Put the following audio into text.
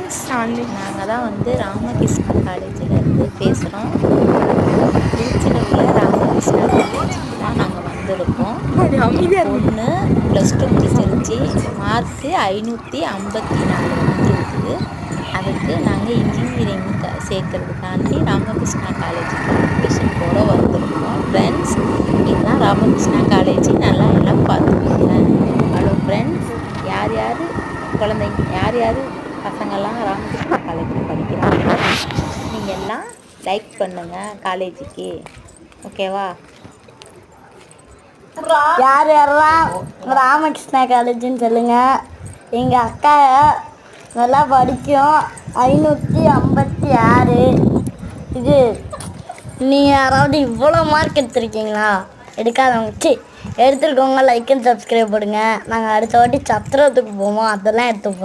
Friends, நாங்கள் தான் வந்து ராமகிருஷ்ணா காலேஜிலேருந்து பேசுகிறோம். திருச்சியில் உள்ள ராமகிருஷ்ணா காலேஜுக்கு தான் நாங்கள் வந்திருக்கோம். பொண்ணு +2 முடிச்சிருச்சு. மார்க்கு 554 வந்துருக்குது. அதுக்கு நாங்கள் இன்ஜினியரிங் சேர்க்கறதுக்காண்டி ராமகிருஷ்ணா காலேஜுக்கு அட்மிஷன் போட வந்திருக்கோம். ஃப்ரெண்ட்ஸ், இதுதான் ராமகிருஷ்ணா காலேஜ். நல்லா எல்லாம் பார்த்துக்கோங்க. ஹலோ ஃப்ரெண்ட்ஸ், யார் யார் குழந்தைங்க, யார் யார் பசங்கள்லாம் ராமகிருஷ்ணா காலேஜில் படிக்கிறாங்க, நீங்கள் எல்லாம் லைக் பண்ணுங்கள் காலேஜுக்கு. ஓகேவா? யார் யாரெல்லாம் ராமகிருஷ்ணா காலேஜுன்னு சொல்லுங்கள். எங்கள் அக்கா நல்லா படிக்கும். 556. இது நீங்கள் யாராவது இவ்வளோ மார்க் எடுத்திருக்கீங்களா? எடுக்காதவங்க எடுத்துருக்கோங்க. லைக் அண்ட் சப்ஸ்கிரைப் பண்ணுங்க. நாங்கள் அடுத்த வாட்டி சத்திரத்துக்கு போவோம், அதெல்லாம் எடுத்துப்போம்.